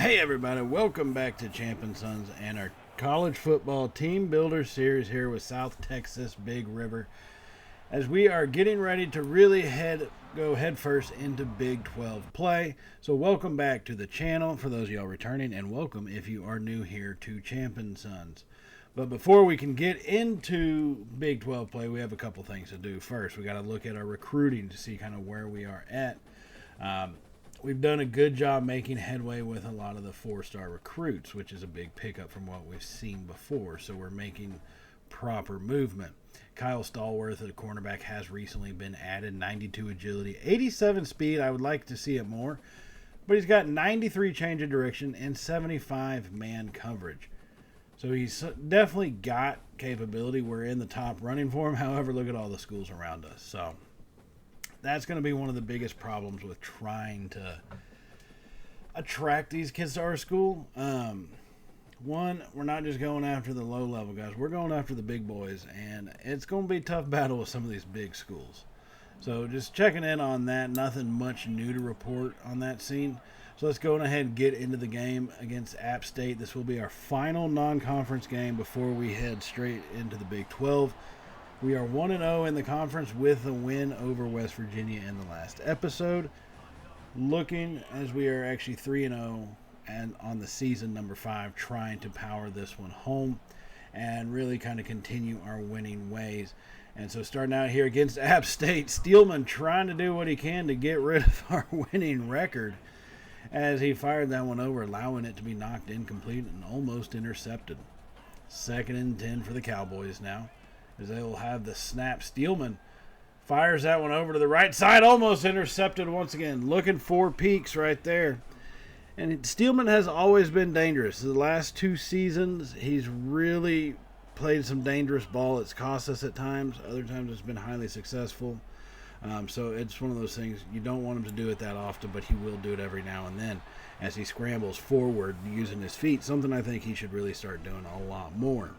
Hey everybody, welcome back to Champion Sons and our college football team builder series here with South Texas Big River as we are getting ready to really go head first into Big 12 play. So welcome back to the channel for those of y'all returning, and welcome if you are new here to Champion Sons. But before we can get into Big 12 play, we have a couple things to do. First, we got to look at our recruiting to see kind of where we are at. We've done a good job making headway with a lot of the four-star recruits, which is a big pickup from what we've seen before. So we're making proper movement. Kyle Stallworth, the cornerback, has recently been added. 92 agility, 87 speed. I would like to see it more. But he's got 93 change of direction and 75 man coverage. So he's definitely got capability. We're in the top running for him. However, look at all the schools around us. So that's going to be one of the biggest problems with trying to attract these kids to our school. One, we're not just going after the low-level guys. We're going after the big boys, and it's going to be a tough battle with some of these big schools. So just checking in on that. Nothing much new to report on that scene. So let's go ahead and get into the game against App State. This will be our final non-conference game before we head straight into the Big 12. We are 1-0 in the conference with a win over West Virginia in the last episode. Looking as we are actually 3-0 and on the season number 5, trying to power this one home and really kind of continue our winning ways. And so starting out here against App State, Steelman trying to do what he can to get rid of our winning record as he fired that one over, allowing it to be knocked incomplete and almost intercepted. 2nd and 10 for the Cowboys now, as they will have the snap. Steelman fires that one over to the right side, almost intercepted once again. Looking for peaks right there. And Steelman has always been dangerous. The last 2 seasons, he's really played some dangerous ball. It's cost us at times. Other times it's been highly successful. So it's one of those things, you don't want him to do it that often, but he will do it every now and then as he scrambles forward using his feet, something I think he should really start doing a lot more.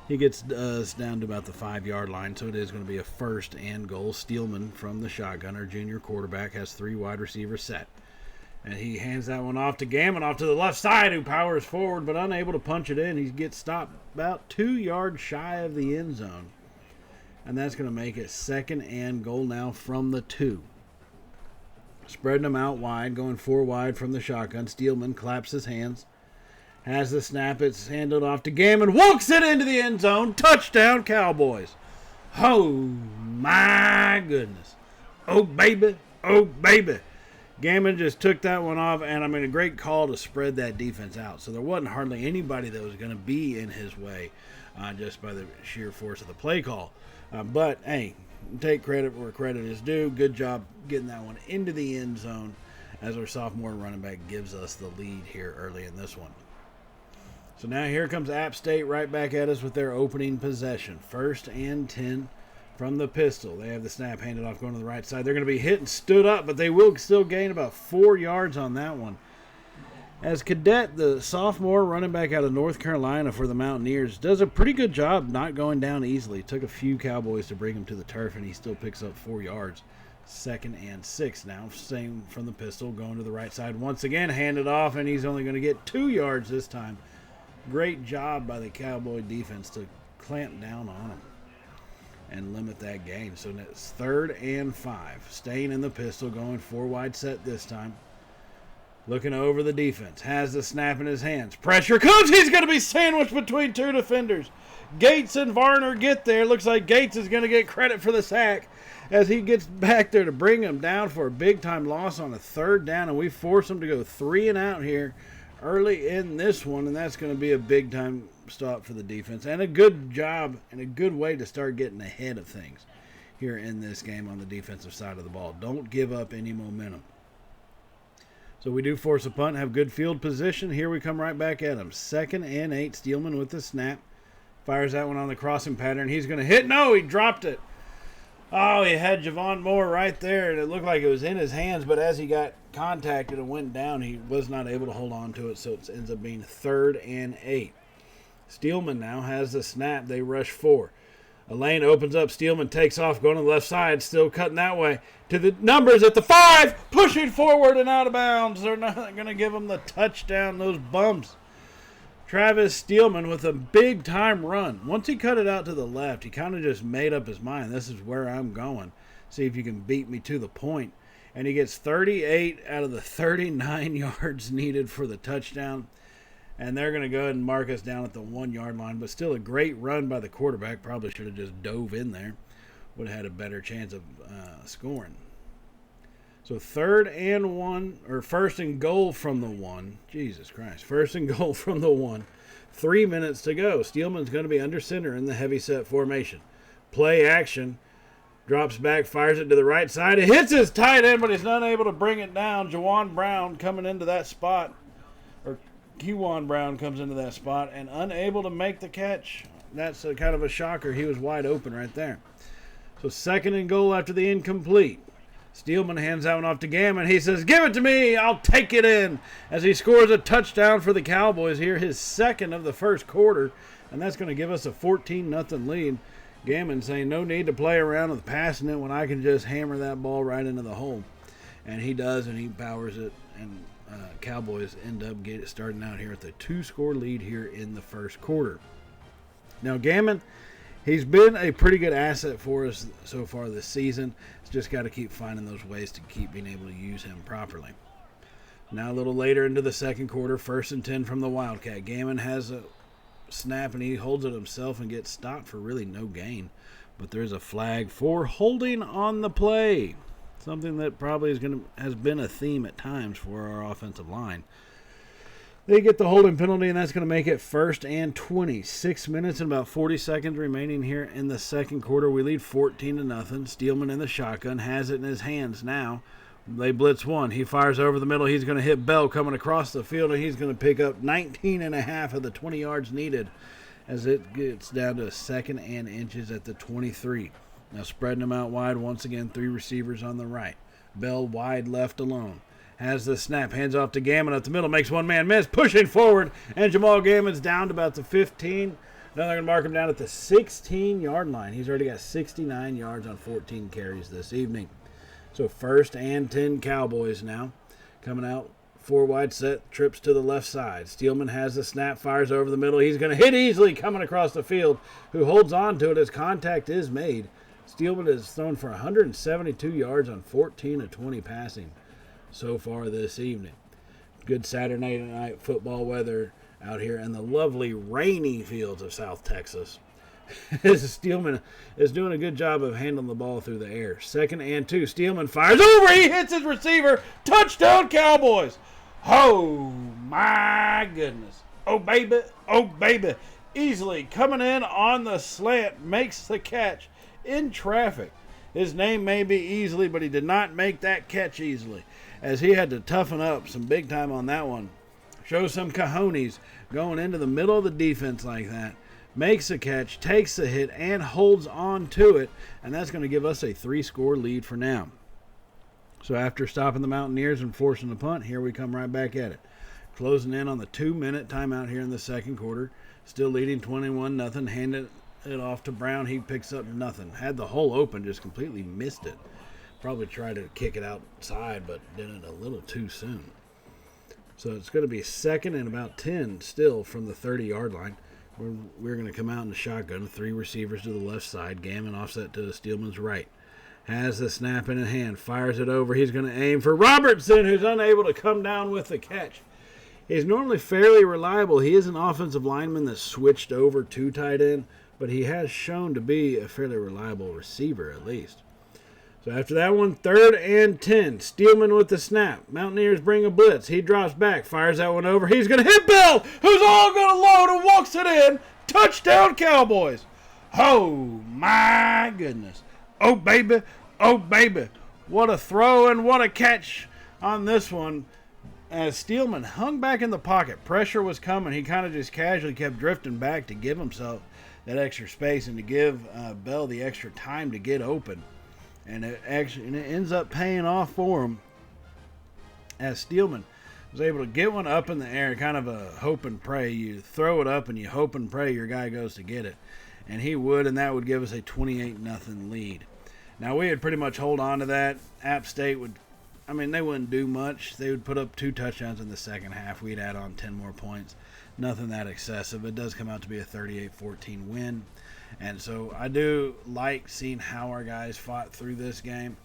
He gets us down to about the 5-yard line, so it is going to be a 1st and goal. Steelman from the shotgun, our junior quarterback, has 3 wide receivers set. And he hands that one off to Gammon, off to the left side, who powers forward but unable to punch it in. He gets stopped about 2 yards shy of the end zone. And that's going to make it 2nd and goal now from the 2. Spreading them out wide, going 4 wide from the shotgun. Steelman claps his hands. Has the snap. It's handed off to Gammon. Walks it into the end zone. Touchdown, Cowboys. Oh, my goodness. Oh, baby. Oh, baby. Gammon just took that one off, and I mean, a great call to spread that defense out. So there wasn't hardly anybody that was going to be in his way just by the sheer force of the play call. But, hey, take credit where credit is due. Good job getting that one into the end zone as our sophomore running back gives us the lead here early in this one. So now here comes App State right back at us with their opening possession. 1st and 10 from the pistol. They have the snap handed off going to the right side. They're going to be hit and stood up, but they will still gain about 4 yards on that one. As Cadet, the sophomore running back out of North Carolina for the Mountaineers, does a pretty good job not going down easily. Took a few Cowboys to bring him to the turf, and he still picks up 4 yards. 2nd and 6 now. Same from the pistol, going to the right side. Once again, handed off, and he's only going to get 2 yards this time. Great job by the Cowboy defense to clamp down on him and limit that gain. So it's 3rd and 5. Staying in the pistol, going 4 wide set this time. Looking over the defense. Has the snap in his hands. Pressure comes. He's going to be sandwiched between 2 defenders. Gates and Varner get there. Looks like Gates is going to get credit for the sack as he gets back there to bring him down for a big-time loss on a 3rd down. And we force him to go 3 and out here early in this one, and that's going to be a big-time stop for the defense. And a good job and a good way to start getting ahead of things here in this game on the defensive side of the ball. Don't give up any momentum. So we do force a punt, have good field position. Here we come right back at him. 2nd and 8. Steelman with the snap. Fires that one on the crossing pattern. He's going to hit. No, he dropped it. Oh, he had Javon Moore right there, and it looked like it was in his hands, but as he got contacted and went down, he was not able to hold on to it, so it ends up being 3rd and 8. Steelman now has the snap. They rush 4. A lane opens up. Steelman takes off, going to the left side, still cutting that way. To the numbers at the 5, pushing forward and out of bounds. They're not going to give him the touchdown, those bumps. Travis Steelman with a big-time run. Once he cut it out to the left, he kind of just made up his mind. This is where I'm going. See if you can beat me to the point. And he gets 38 out of the 39 yards needed for the touchdown. And they're going to go ahead and mark us down at the 1-yard line. But still a great run by the quarterback. Probably should have just dove in there. Would have had a better chance of scoring. So 3rd and 1, or 1st and goal from the 1. Jesus Christ. 1st and goal from the 1. 3 minutes to go. Steelman's going to be under center in the heavy set formation. Play action. Drops back, fires it to the right side. It hits his tight end, but he's not able to bring it down. Juwan Brown coming into that spot. Or Kewan Brown comes into that spot and unable to make the catch. That's kind of a shocker. He was wide open right there. So 2nd and goal after the incomplete. Steelman hands that one off to Gammon. He says, "Give it to me. I'll take it in." As he scores a touchdown for the Cowboys here, his 2nd of the 1st quarter. And that's going to give us a 14-0 lead. Gammon saying no need to play around with passing it when I can just hammer that ball right into the hole. And he does, and he powers it. And Cowboys end up starting out here at the 2-score lead here in the 1st quarter. Now Gammon, he's been a pretty good asset for us so far this season. It's just got to keep finding those ways to keep being able to use him properly. Now a little later into the 2nd quarter, 1st and 10 from the Wildcat. Gammon has a snap and he holds it himself and gets stopped for really no gain. But there's a flag for holding on the play. Something that probably has been a theme at times for our offensive line. They get the holding penalty, and that's going to make it 1st and 20. 6 minutes and about 40 seconds remaining here in the 2nd quarter. We lead 14-0. Steelman in the shotgun has it in his hands now. They blitz 1. He fires over the middle. He's going to hit Bell coming across the field, and he's going to pick up 19.5 of the 20 yards needed as it gets down to 2nd and inches at the 23. Now spreading them out wide once again. 3 receivers on the right. Bell wide left alone. Has the snap, hands off to Gammon up the middle, makes one man miss, pushing forward, and Jamal Gammon's down to about the 15. Now they're going to mark him down at the 16-yard line. He's already got 69 yards on 14 carries this evening. So 1st and 10 Cowboys now. Coming out, 4 wide set, trips to the left side. Steelman has the snap, fires over the middle. He's going to hit easily coming across the field, who holds on to it as contact is made. Steelman has thrown for 172 yards on 14 of 20 passing so far this evening. Good Saturday night football weather out here in the lovely rainy fields of South Texas. Steelman is doing a good job of handling the ball through the air. 2nd and 2. Steelman fires over. He hits his receiver. Touchdown Cowboys. Oh my goodness. Oh baby. Oh baby. Easily coming in on the slant. Makes the catch in traffic. His name may be Easily, but he did not make that catch easily, as he had to toughen up some big time on that one. Show some cojones going into the middle of the defense like that. Makes a catch, takes the hit, and holds on to it. And that's going to give us a 3-score lead for now. So after stopping the Mountaineers and forcing the punt, here we come right back at it. Closing in on the 2-minute timeout here in the 2nd quarter. Still leading 21-0. Handed it off to Brown. He picks up nothing. Had the hole open, just completely missed it. Probably tried to kick it outside, but did it a little too soon. So it's going to be 2nd and about 10 still from the 30-yard line. We're going to come out in the shotgun. 3 receivers to the left side. Gammon offset to Steelman's right. Has the snap in hand. Fires it over. He's going to aim for Robertson, who's unable to come down with the catch. He's normally fairly reliable. He is an offensive lineman that switched over to tight end, but he has shown to be a fairly reliable receiver at least. So after that one, 3rd and 10. Steelman with the snap. Mountaineers bring a blitz. He drops back, fires that one over. He's going to hit Bell, who's all going to load and walks it in. Touchdown Cowboys. Oh, my goodness. Oh, baby. Oh, baby. What a throw and what a catch on this one. As Steelman hung back in the pocket. Pressure was coming. He kind of just casually kept drifting back to give himself that extra space and to give Bell the extra time to get open. And it ends up paying off for him, as Steelman was able to get one up in the air, kind of a hope and pray. You throw it up and you hope and pray your guy goes to get it. and he would, and that would give us a 28-0 lead. Now, we would pretty much hold on to that. App State would, they wouldn't do much. They would put up 2 touchdowns in the second half. We'd add on 10 more points. Nothing that excessive. It does come out to be a 38-14 win. And so I do like seeing how our guys fought through this game.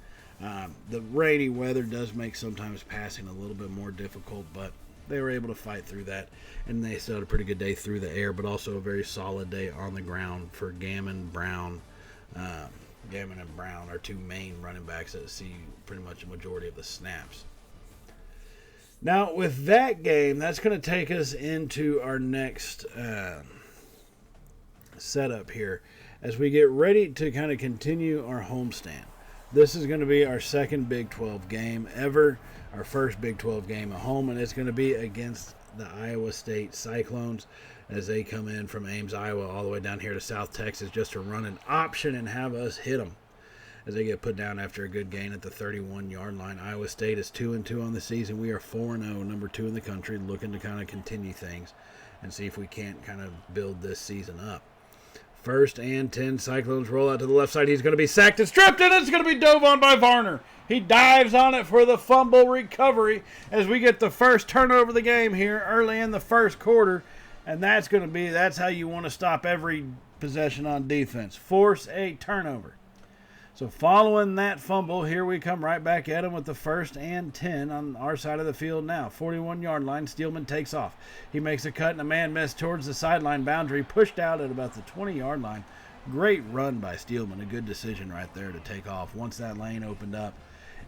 The rainy weather does make sometimes passing a little bit more difficult, but they were able to fight through that. And they still had a pretty good day through the air, but also a very solid day on the ground for Gammon, Brown. Gammon and Brown are 2 main running backs that see pretty much a majority of the snaps. Now, with that game, that's going to take us into our next setup here as we get ready to kind of continue our homestand. This is going to be our second Big 12 game ever, our first Big 12 game at home, and it's going to be against the Iowa State Cyclones as they come in from Ames, Iowa, all the way down here to South Texas just to run an option and have us hit them as they get put down after a good gain at the 31-yard line. Iowa State is 2-2 on the season. We are 4-0, number 2 in the country, looking to kind of continue things and see if we can't kind of build this season up. 1st and 10, Cyclones roll out to the left side. He's going to be sacked and stripped, and it's going to be dove on by Varner. He dives on it for the fumble recovery as we get the first turnover of the game here early in the first quarter. And that's how you want to stop every possession on defense. Force a turnover. So following that fumble, here we come right back at him with the 1st and 10 on our side of the field now. 41-yard line, Steelman takes off. He makes a cut and a man miss towards the sideline boundary, pushed out at about the 20-yard line. Great run by Steelman, a good decision right there to take off. Once that lane opened up,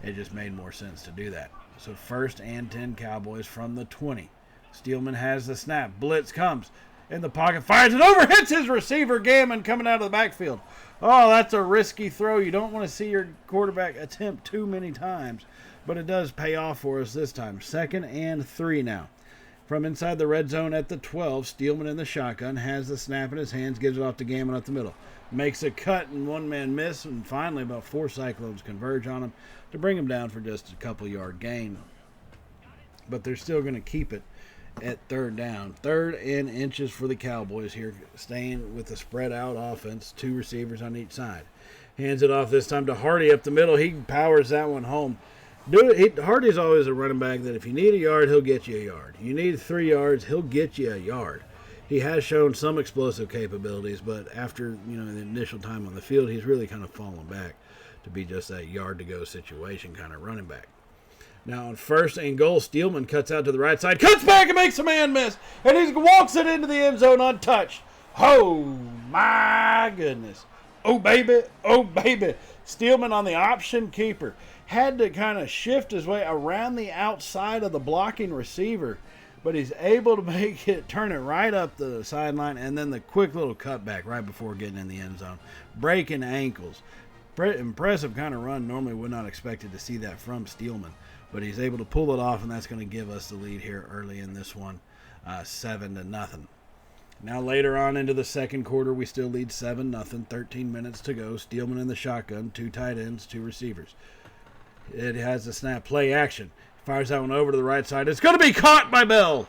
it just made more sense to do that. So 1st and 10 Cowboys from the 20. Steelman has the snap. Blitz comes in the pocket, fires it over, hits his receiver, Gammon, coming out of the backfield. Oh, that's a risky throw. You don't want to see your quarterback attempt too many times, but it does pay off for us this time. 2nd and 3 now. From inside the red zone at the 12, Steelman in the shotgun, has the snap in his hands, gives it off to Gammon up the middle. Makes a cut and one-man miss, and finally about 4 Cyclones converge on him to bring him down for just a couple-yard gain. But they're still going to keep it at 3rd down. 3rd and inches for the Cowboys here, staying with the spread-out offense, 2 receivers on each side. Hands it off this time to Hardy up the middle. He powers that one home. Hardy's always a running back that if you need a yard, he'll get you a yard. You need 3 yards, he'll get you a yard. He has shown some explosive capabilities, but after the initial time on the field, he's really kind of fallen back to be just that yard-to-go situation kind of running back. Now on 1st and goal, Steelman cuts out to the right side, cuts back and makes a man miss, and he walks it into the end zone untouched. Oh, my goodness. Oh, baby. Oh, baby. Steelman on the option keeper. Had to kind of shift his way around the outside of the blocking receiver, but he's able to turn it right up the sideline, and then the quick little cutback right before getting in the end zone. Breaking ankles. Impressive kind of run. Normally would not expected to see that from Steelman, but he's able to pull it off, and that's going to give us the lead here early in this one, 7-0. Now later on into the second quarter, we still lead 7-0, 13 minutes to go. Steelman in the shotgun, 2 tight ends, 2 receivers. It has the snap, play action. Fires that one over to the right side. It's going to be caught by Bell.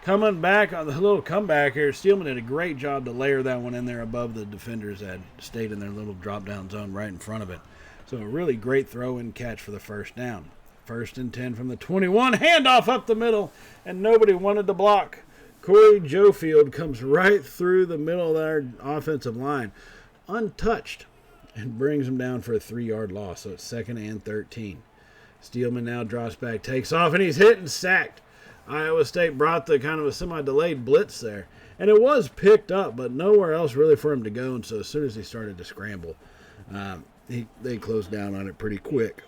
Coming back on the little comeback here, Steelman did a great job to layer that one in there above the defenders that stayed in their little drop-down zone right in front of it. So a really great throw and catch for the 1st down. 1st and 10 from the 21. Handoff up the middle, and nobody wanted to block. Corey Jofield comes right through the middle of our offensive line, untouched, and brings him down for a 3-yard loss. So it's 2nd and 13. Steelman now drops back, takes off, and he's hit and sacked. Iowa State brought the kind of a semi-delayed blitz there, and it was picked up, but nowhere else really for him to go. And so as soon as he started to scramble, they closed down on it pretty quick.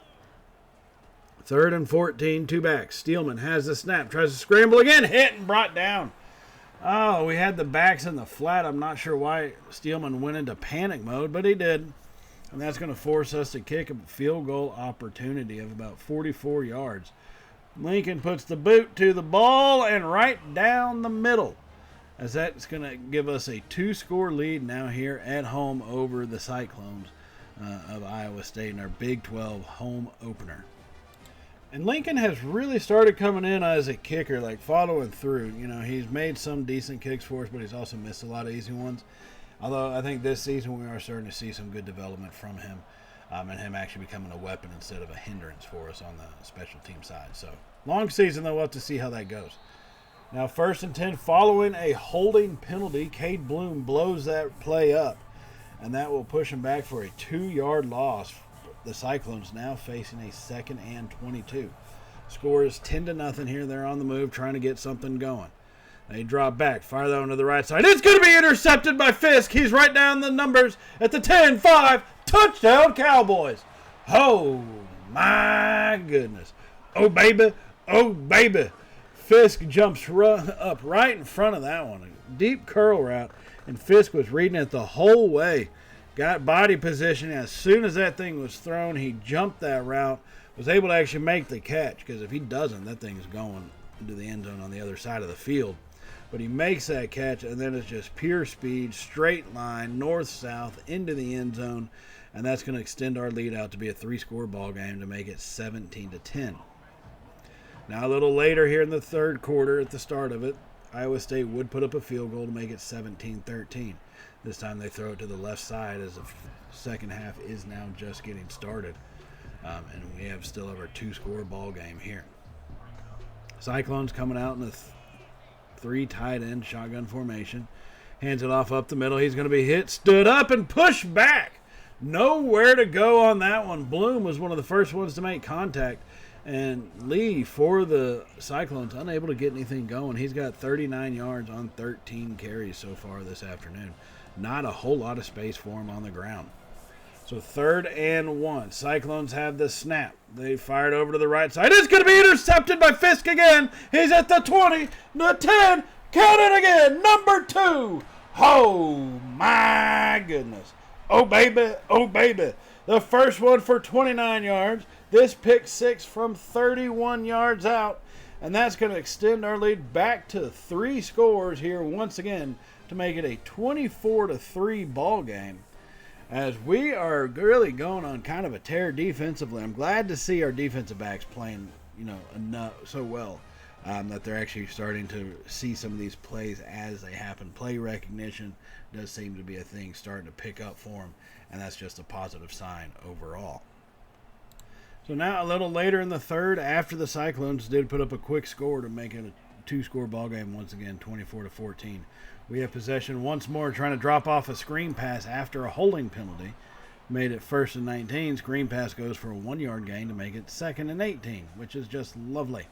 3rd and 14, 2 backs. Steelman has the snap, tries to scramble again, hit and brought down. Oh, we had the backs in the flat. I'm not sure why Steelman went into panic mode, but he did. And that's going to force us to kick a field goal opportunity of about 44 yards. Lincoln puts the boot to the ball and right down the middle, as that's going to give us a 2-score lead now here at home over the Cyclones of Iowa State in our Big 12 home opener. And Lincoln has really started coming in as a kicker, like following through. He's made some decent kicks for us, but he's also missed a lot of easy ones. Although I think this season we are starting to see some good development from him, and him actually becoming a weapon instead of a hindrance for us on the special team side. So, long season, though. We'll have to see how that goes. Now, 1st and 10, following a holding penalty, Cade Bloom blows that play up, and that will push him back for a 2-yard loss. The Cyclones now facing a 2nd and 22. Score is 10-0 here. They're on the move, trying to get something going. They drop back, fire that one to the right side. It's going to be intercepted by Fisk. He's right down the numbers at the 10-5. Touchdown, Cowboys. Oh, my goodness. Oh, baby. Oh, baby. Fisk jumps up right in front of that one. A deep curl route, and Fisk was reading it the whole way. Got body position. As soon as that thing was thrown, he jumped that route, was able to actually make the catch, because if he doesn't, that thing's going into the end zone on the other side of the field. But he makes that catch, and then it's just pure speed, straight line, north-south, into the end zone, and that's going to extend our lead out to be a 3-score ball game to make it 17-10. Now a little later here in the third quarter, at the start of it, Iowa State would put up a field goal to make it 17-13. This time they throw it to the left side as the second half is now just getting started. And we still have our 2-score ball game here. Cyclones coming out in the 3 tight end shotgun formation. Hands it off up the middle. He's going to be hit, stood up, and pushed back. Nowhere to go on that one. Bloom was one of the first ones to make contact. And Lee, for the Cyclones, unable to get anything going. He's got 39 yards on 13 carries so far this afternoon. Not a whole lot of space for him on the ground. So 3rd and 1. Cyclones have the snap. They fired over to the right side. It's going to be intercepted by Fisk again. He's at the 20, the 10. Count it again. Number 2. Oh, my goodness. Oh, baby. Oh, baby. The first one for 29 yards. This pick 6 from 31 yards out. And that's going to extend our lead back to 3 scores here once again to make it a 24-3 ball game. As we are really going on kind of a tear defensively. I'm glad to see our defensive backs playing, enough so well that they're actually starting to see some of these plays as they happen. Play recognition does seem to be a thing starting to pick up for them, and that's just a positive sign overall. So now a little later in the third, after the Cyclones did put up a quick score to make it a 2-score ball game once again, 24-14. We have possession once more, trying to drop off a screen pass after a holding penalty. Made it 1st and 19. Screen pass goes for a 1-yard gain to make it 2nd and 18, which is just lovely.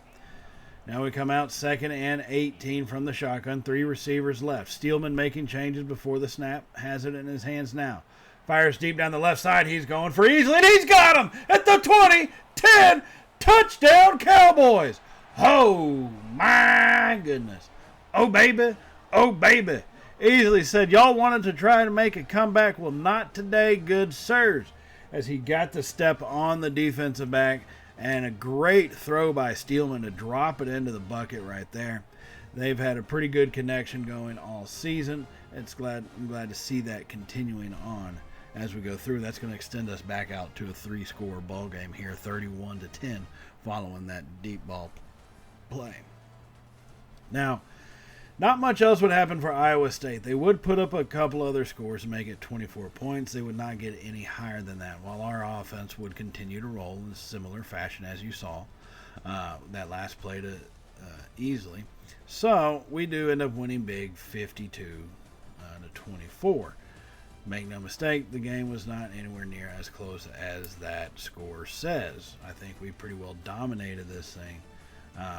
Now we come out 2nd and 18 from the shotgun. 3 receivers left. Steelman making changes before the snap. Has it in his hands now. Fires deep down the left side. He's going for easily, and he's got him at the 20, 10. Touchdown, Cowboys. Oh, my goodness. Oh, baby. Oh, baby. Easily said, y'all wanted to try to make a comeback. Well, not today, good sirs. As he got the step on the defensive back, and a great throw by Steelman to drop it into the bucket right there. They've had a pretty good connection going all season. I'm glad to see that continuing on as we go through. That's going to extend us back out to a 3-score ball game here, 31-10, following that deep ball play. Now, not much else would happen for Iowa State. They would put up a couple other scores to make it 24 points. They would not get any higher than that, while our offense would continue to roll in a similar fashion as you saw that last play to easily. So we do end up winning big, 52-24. Make no mistake, the game was not anywhere near as close as that score says. I think we pretty well dominated this thing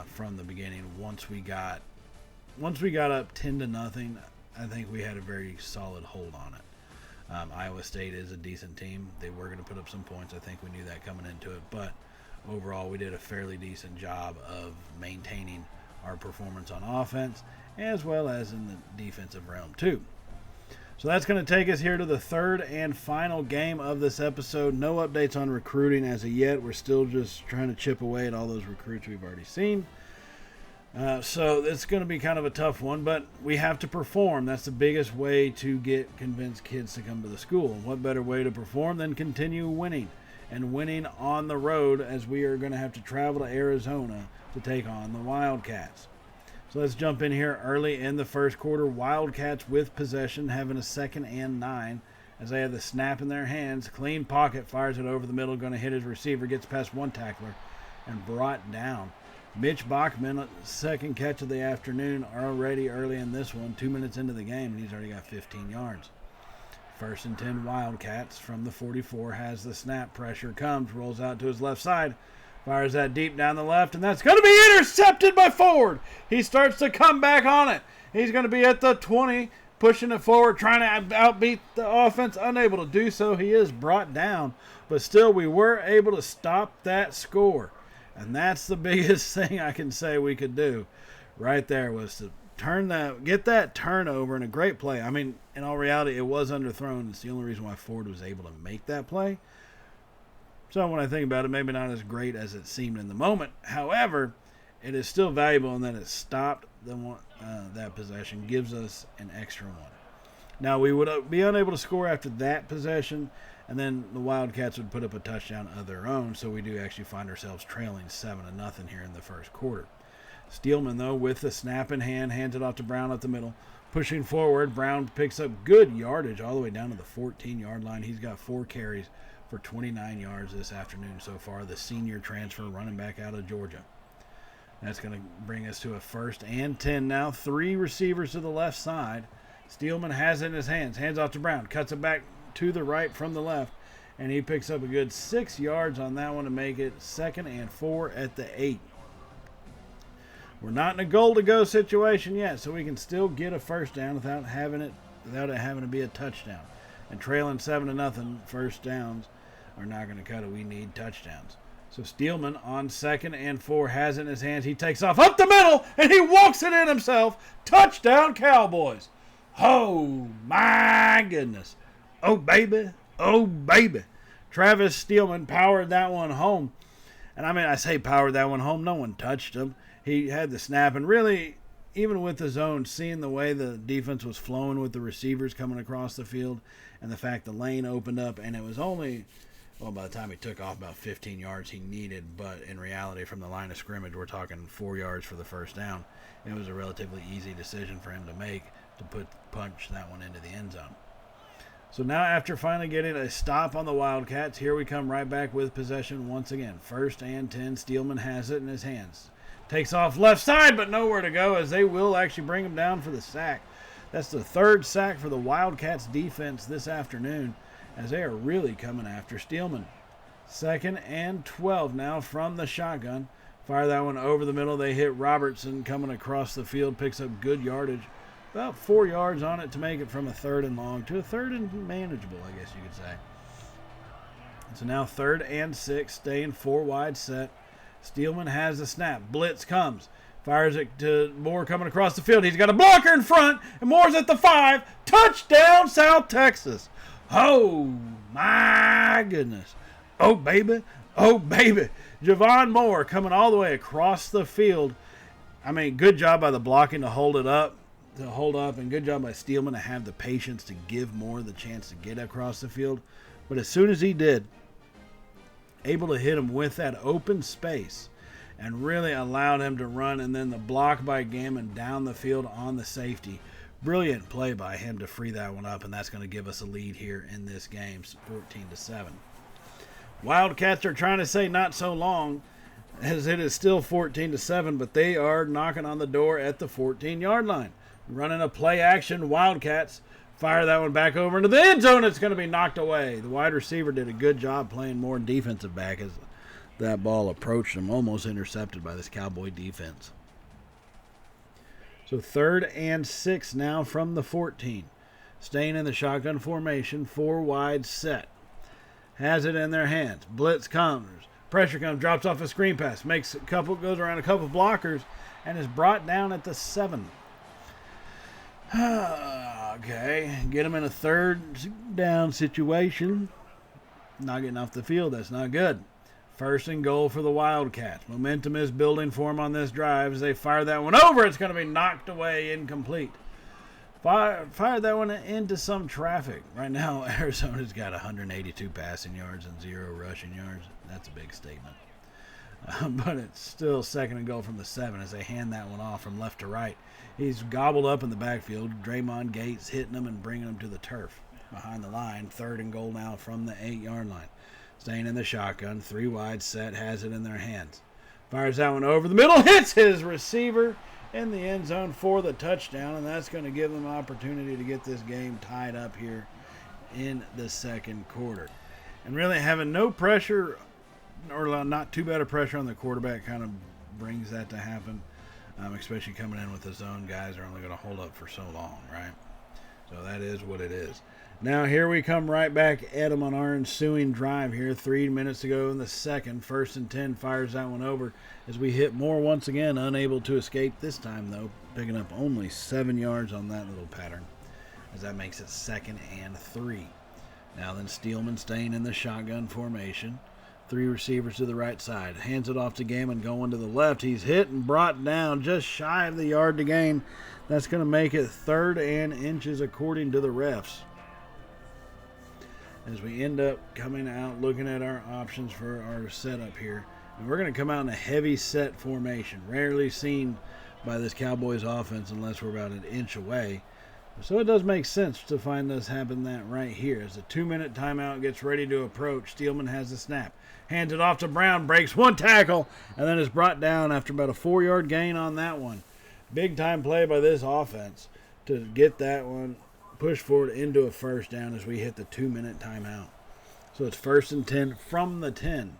from the beginning. Once we got up 10-0, I think we had a very solid hold on it. Iowa State is a decent team. They were going to put up some points. I think we knew that coming into it. But overall, we did a fairly decent job of maintaining our performance on offense as well as in the defensive realm too. So that's going to take us here to the third and final game of this episode. No updates on recruiting as of yet. We're still just trying to chip away at all those recruits we've already seen. So it's going to be kind of a tough one, but we have to perform. That's the biggest way to convince kids to come to the school. And what better way to perform than continue winning, and winning on the road, as we are going to have to travel to Arizona to take on the Wildcats. So So let's jump in here early in the first quarter. Wildcats with possession, having a 2nd and 9 as they have the snap in their hands. Clean pocket, fires it over the middle, going to hit his receiver, gets past one tackler and brought down. Mitch Bachman, second catch of the afternoon, already early in this one, 2 minutes into the game, and he's already got 15 yards. 1st and 10 Wildcats from the 44, has the snap, pressure comes, rolls out to his left side, fires that deep down the left, and that's going to be intercepted by Ford. He starts to come back on it. He's going to be at the 20, pushing it forward, trying to outbeat the offense, unable to do so. He is brought down, but still we were able to stop that score. And that's the biggest thing I can say we could do right there, was to get that turnover, and a great play. I mean, in all reality, it was underthrown. It's the only reason why Ford was able to make that play. So when I think about it, maybe not as great as it seemed in the moment. However, it is still valuable in that it stopped that possession, gives us an extra one. Now, we would be unable to score after that possession, and then the Wildcats would put up a touchdown of their own, so we do actually find ourselves trailing 7-0 here in the first quarter. Steelman, though, with the snap in hand, hands it off to Brown up the middle. Pushing forward, Brown picks up good yardage all the way down to the 14-yard line. He's got 4 carries for 29 yards this afternoon so far, the senior transfer running back out of Georgia. That's going to bring us to a 1st and 10 now. 3 receivers to the left side. Steelman has it in his hands off to Brown, cuts it back to the right from the left, and he picks up a good 6 yards on that one to make it 2nd and 4 at the 8. We're not in a goal-to-go situation yet, so we can still get a first down without it having to be a touchdown. And trailing 7-0, first downs are not going to cut it. We need touchdowns. So Steelman on 2nd and 4 has it in his hands. He takes off up the middle, and he walks it in himself. Touchdown, Cowboys. Oh, my goodness. Oh, baby. Oh, baby. Travis Steelman powered that one home. And I mean, I say powered that one home. No one touched him. He had the snap, and really, even with the zone, seeing the way the defense was flowing with the receivers coming across the field, and the fact the lane opened up, and it was only, well, by the time he took off, about 15 yards he needed, but in reality, from the line of scrimmage, we're talking 4 yards for the first down. It was a relatively easy decision for him to make, to punch that one into the end zone. So now, after finally getting a stop on the Wildcats, here we come right back with possession once again. 1st and 10, Steelman has it in his hands. Takes off left side, but nowhere to go, as they will actually bring him down for the sack. That's the 3rd sack for the Wildcats defense this afternoon, as they are really coming after Steelman. 2nd and 12 now from the shotgun. Fire that one over the middle. They hit Robertson coming across the field, picks up good yardage. About 4 yards on it to make it from a 3rd and long to a 3rd and manageable, I guess you could say. So now 3rd and 6, staying 4 wide set. Steelman has the snap. Blitz comes. Fires it to Moore coming across the field. He's got a blocker in front, and Moore's at the 5. Touchdown, South Texas. Oh, my goodness. Oh, baby. Oh, baby. Javon Moore coming all the way across the field. I mean, good job by the blocking to hold up, and good job by Steelman to have the patience to give Moore the chance to get across the field. But as soon as he did, able to hit him with that open space and really allowed him to run, and then the block by Gammon down the field on the safety. Brilliant play by him to free that one up, and that's going to give us a lead here in this game, 14-7. Wildcats are trying to say not so long, as it is still 14-7, but they are knocking on the door at the 14-yard line. Running a play action, Wildcats fire that one back over into the end zone. It's going to be knocked away. The wide receiver did a good job playing more defensive back as that ball approached him, almost intercepted by this Cowboy defense. So 3rd and 6 now from the 14. Staying in the shotgun formation, 4 wide set. Has it in their hands. Blitz comes. Pressure comes, drops off a screen pass, goes around a couple blockers, and is brought down at the 7. Okay, get him in a 3rd down situation. Not getting off the field, that's not good. 1st and goal for the Wildcats. Momentum is building for them on this drive as they fire that one over. It's going to be knocked away, incomplete. Fire that one into some traffic. Right now, Arizona's got 182 passing yards and 0 rushing yards. That's a big statement. But it's still second and goal from the 7 as they hand that one off from left to right. He's gobbled up in the backfield. Draymond Gates hitting him and bringing him to the turf. Behind the line, third and goal now from the 8-yard line. Staying in the shotgun, 3 wide set, has it in their hands. Fires that one over the middle, hits his receiver in the end zone for the touchdown, and that's going to give them an opportunity to get this game tied up here in the second quarter. And really having no pressure, or not too bad of pressure on the quarterback, kind of brings that to happen, especially coming in with the zone. Guys are only going to hold up for so long, right? So that is what it is. Now here we come right back at them on our ensuing drive here. 3 minutes to go in the second. 1st and 10, fires that one over as we hit Moore once again, unable to escape this time though, picking up only 7 yards on that little pattern, as that makes it 2nd and 3. Now then Steelman staying in the shotgun formation. 3 receivers to the right side. Hands it off to Gammon going to the left. He's hit and brought down just shy of the yard to gain. That's going to make it 3rd and inches according to the refs. As we end up coming out looking at our options for our setup here. And we're going to come out in a heavy set formation. Rarely seen by this Cowboys offense unless we're about an inch away. So it does make sense to find this happen that right here. As the 2-minute timeout gets ready to approach, Steelman has the snap. Hands it off to Brown, breaks 1 tackle, and then is brought down after about a 4-yard gain on that one. Big time play by this offense to get that one pushed forward into a first down as we hit the 2-minute timeout. So it's 1st and 10 from the 10.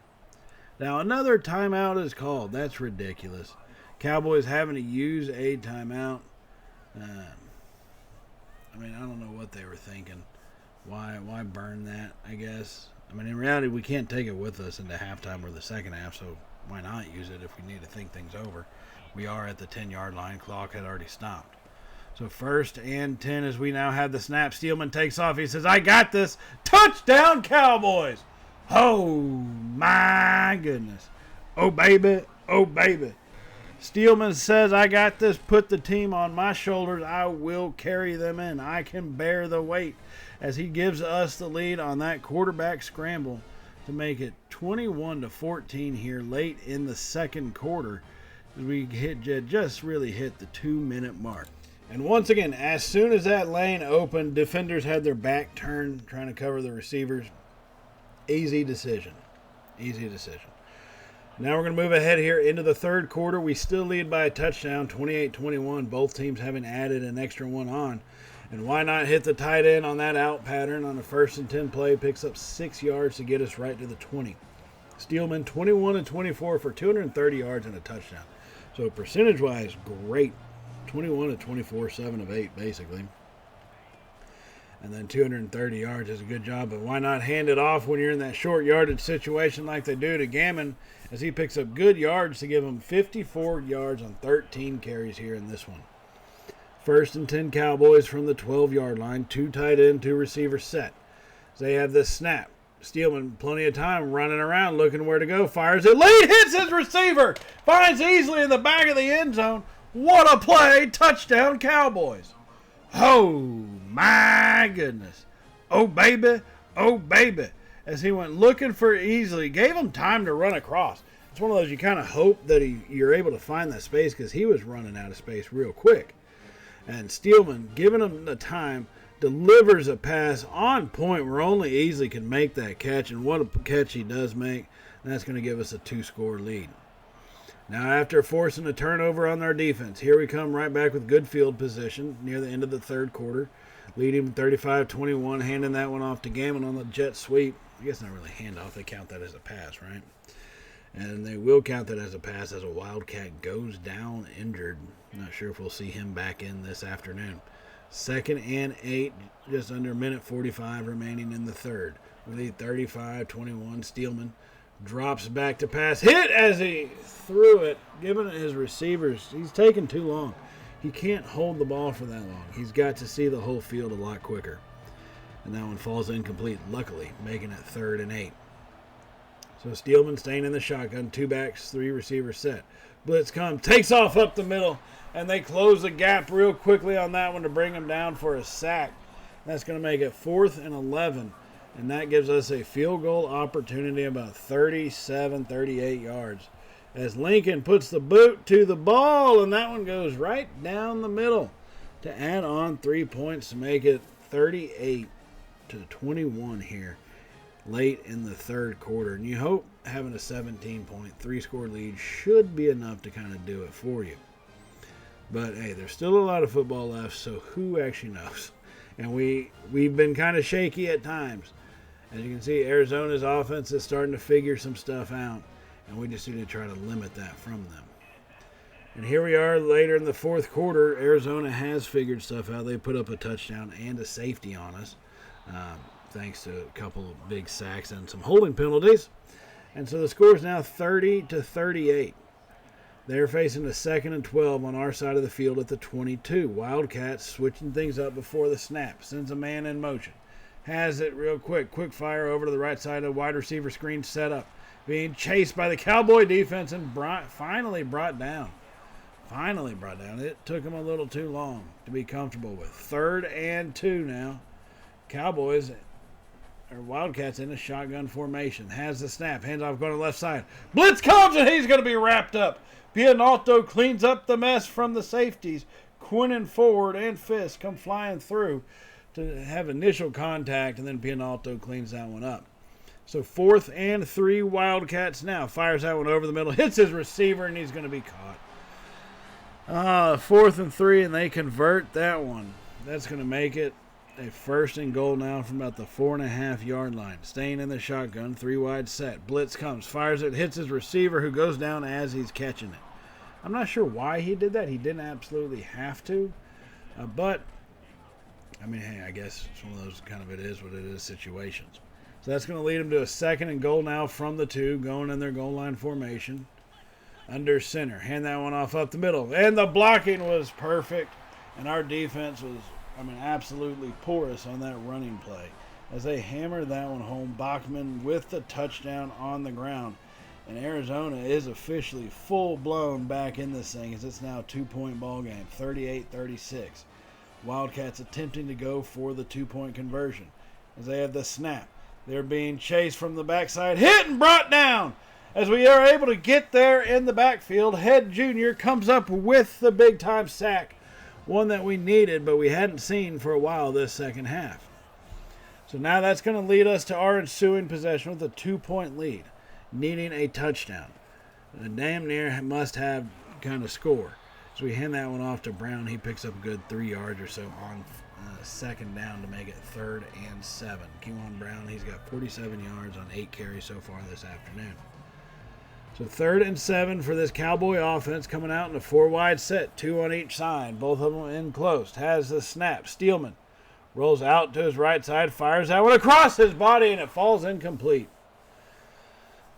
Now another timeout is called. That's ridiculous. Cowboys having to use a timeout. I don't know what they were thinking. Why burn that, I guess? In reality, we can't take it with us into halftime or the second half, so why not use it if we need to think things over? We are at the 10-yard line. Clock had already stopped. So 1st and 10 as we now have the snap. Steelman takes off. He says, I got this. Touchdown, Cowboys. Oh, my goodness. Oh, baby. Oh, baby. Steelman says, I got this. Put the team on my shoulders. I will carry them in. I can bear the weight. As he gives us the lead on that quarterback scramble to make it 21-14 here late in the second quarter. As we just really hit the 2-minute mark. And once again, as soon as that lane opened, defenders had their back turned, trying to cover the receivers. Easy decision. Easy decision. Now we're going to move ahead here into the third quarter. We still lead by a touchdown, 28-21. Both teams having added an extra one on. And why not hit the tight end on that out pattern on a 1st and 10 play? Picks up 6 yards to get us right to the 20. Steelman 21-24 for 230 yards and a touchdown. So percentage-wise, great. 21-24, 7 of 8, basically. And then 230 yards is a good job. But why not hand it off when you're in that short yardage situation like they do to Gammon, as he picks up good yards to give him 54 yards on 13 carries here in this one. 1st and 10 Cowboys from the 12-yard line. 2 tight end, 2 receiver set. As they have this snap. Steelman, plenty of time, running around, looking where to go. Fires it late, hits his receiver. Finds easily in the back of the end zone. What a play. Touchdown, Cowboys. Oh, my goodness. Oh, baby. Oh, baby. As he went looking for easily, gave him time to run across. It's one of those you kind of hope that you're able to find that space, because he was running out of space real quick. And Steelman, giving him the time, delivers a pass on point where only Easley can make that catch. And what a catch he does make. And that's going to give us a 2-score lead. Now, after forcing a turnover on their defense, here we come right back with good field position near the end of the third quarter, leading 35-21, handing that one off to Gammon on the jet sweep. I guess not really handoff. They count that as a pass, right? And they will count that as a pass as a Wildcat goes down injured. Not sure if we'll see him back in this afternoon. 2nd and 8, just under a minute 45 remaining in the third. We lead 35-21. Steelman drops back to pass. Hit as he threw it, giving it his receivers. He's taking too long. He can't hold the ball for that long. He's got to see the whole field a lot quicker. And that one falls incomplete, luckily, making it 3rd and 8. So Steelman staying in the shotgun. 2 backs, 3 receivers set. Blitz comes, takes off up the middle, and they close the gap real quickly on that one to bring him down for a sack. That's going to make it 4th and 11. And that gives us a field goal opportunity about 37, 38 yards. as Lincoln puts the boot to the ball, and that one goes right down the middle to add on 3 points to make it 38-21 here late in the third quarter. And you hope having a 17-point, 3-score lead should be enough to kind of do it for you. But, hey, there's still a lot of football left, so who actually knows? And we've been kind of shaky at times. As you can see, Arizona's offense is starting to figure some stuff out, and we just need to try to limit that from them. And here we are later in the fourth quarter. Arizona has figured stuff out. They put up a touchdown and a safety on us, thanks to a couple of big sacks and some holding penalties. And so the score is now 30-38. They're facing a 2nd and 12 on our side of the field at the 22. Wildcats switching things up before the snap. Sends a man in motion. Has it real quick. Quick fire over to the right side of the wide receiver screen set up. Being chased by the Cowboy defense and finally brought down. It took him a little too long to be comfortable with. 3rd and 2 now. Wildcats in a shotgun formation. Has the snap. Hands off going to the left side. Blitz comes and he's going to be wrapped up. Pianalto cleans up the mess from the safeties. Quinnen Ford and Fisk come flying through to have initial contact, and then Pianalto cleans that one up. So 4th and 3 Wildcats now. Fires that one over the middle. Hits his receiver, and he's going to be caught. 4th and 3, and they convert that one. That's going to make it a 1st and goal now from about the 4.5-yard line. Staying in the shotgun, 3 wide set. Blitz comes, fires it, hits his receiver who goes down as he's catching it. I'm not sure why he did that. He didn't absolutely have to. But, I mean, hey, I guess it's one of those kind of it is what it is situations. So that's going to lead them to a 2nd and goal now from the 2, going in their goal line formation. Under center. Hand that one off up the middle. And the blocking was perfect. And our defense was, absolutely porous on that running play. As they hammered that one home, Bachman with the touchdown on the ground. And Arizona is officially full-blown back in this thing as it's now a 2-point ball game, 38-36. Wildcats attempting to go for the 2-point conversion. As they have the snap. They're being chased from the backside, hit and brought down. As we are able to get there in the backfield, Head Jr. comes up with the big-time sack. One that we needed, but we hadn't seen for a while this second half. So now that's going to lead us to our ensuing possession with a 2-point lead, needing a touchdown. A damn near must-have kind of score. So we hand that one off to Brown. He picks up a good 3 yards or so on 2nd down to make it 3rd and 7. Kewan Brown, he's got 47 yards on 8 carries so far this afternoon. So 3rd and 7 for this Cowboy offense coming out in a 4-wide set, 2 on each side. Both of them in close. Has the snap. Steelman rolls out to his right side, fires that one across his body, and it falls incomplete.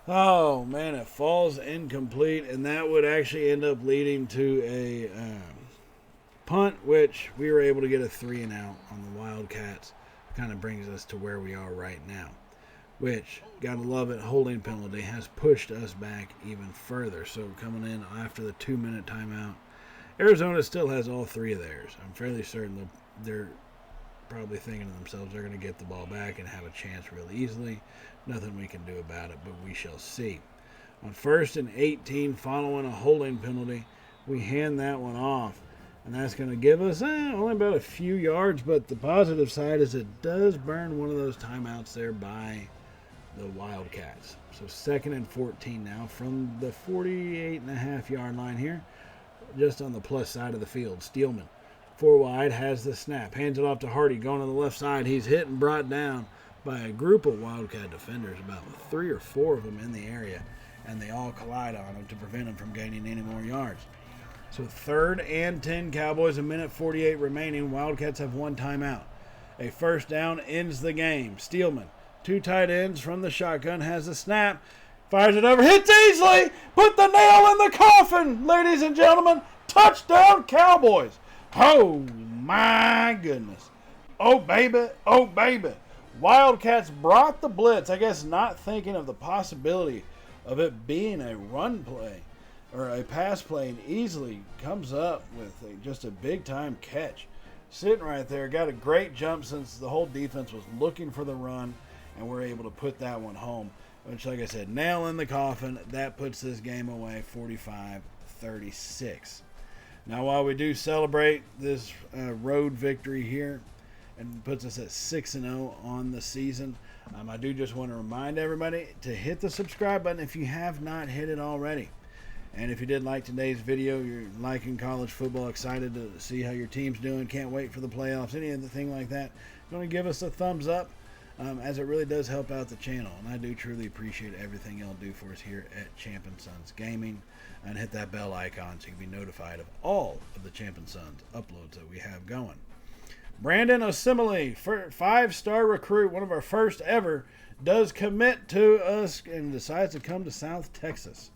Oh, man, it falls incomplete, and that would actually end up leading to a punt, which we were able to get a 3 and out on the Wildcats. Kind of brings us to where we are right now, which, gotta love it, holding penalty has pushed us back even further. So coming in after the 2-minute timeout, Arizona still has all 3 of theirs. I'm fairly certain they're probably thinking to themselves they're going to get the ball back and have a chance real easily. Nothing we can do about it, but we shall see. On 1st and 18, following a holding penalty, we hand that one off. And that's going to give us only about a few yards, but the positive side is it does burn one of those timeouts there by the Wildcats. So 2nd and 14 now from the 48.5-yard line here, just on the plus side of the field. Steelman, 4 wide, has the snap, hands it off to Hardy, going to the left side. He's hit and brought down by a group of Wildcat defenders, about 3 or 4 of them in the area, and they all collide on him to prevent him from gaining any more yards. So 3rd and 10 Cowboys, 1:48 remaining. Wildcats have 1 timeout. A 1st down ends the game. Steelman, 2 tight ends from the shotgun, has the snap, fires it over, hits easily, put the nail in the coffin, ladies and gentlemen. Touchdown Cowboys. Oh my goodness. Oh baby, oh baby. Wildcats brought the blitz, I guess not thinking of the possibility of it being a run play or a pass play, and easily comes up with just a big-time catch. Sitting right there, got a great jump since the whole defense was looking for the run, and we're able to put that one home. which, like I said, nail in the coffin. That puts this game away 45-36. Now, while we do celebrate this road victory here and puts us at 6-0 on the season, I do just want to remind everybody to hit the subscribe button if you have not hit it already. And if you did like today's video, you're liking college football, excited to see how your team's doing, can't wait for the playoffs, anything like that, you want to give us a thumbs up, as it really does help out the channel. And I do truly appreciate everything y'all do for us here at Champ & Sons Gaming. And hit that bell icon so you can be notified of all of the Champ & Sons uploads that we have going. Brandon Osimile, 5-star recruit, one of our first ever, does commit to us and decides to come to South Texas.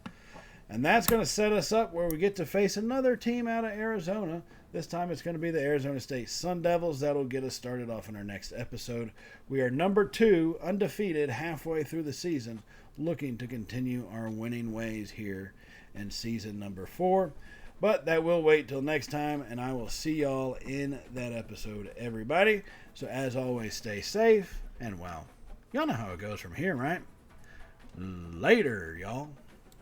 And that's going to set us up where we get to face another team out of Arizona. This time it's going to be the Arizona State Sun Devils. That'll get us started off in our next episode. We are number 2, undefeated, halfway through the season, looking to continue our winning ways here in season number 4. But that will wait till next time, and I will see y'all in that episode, everybody. So as always, stay safe, and well, y'all know how it goes from here, right? Later, y'all.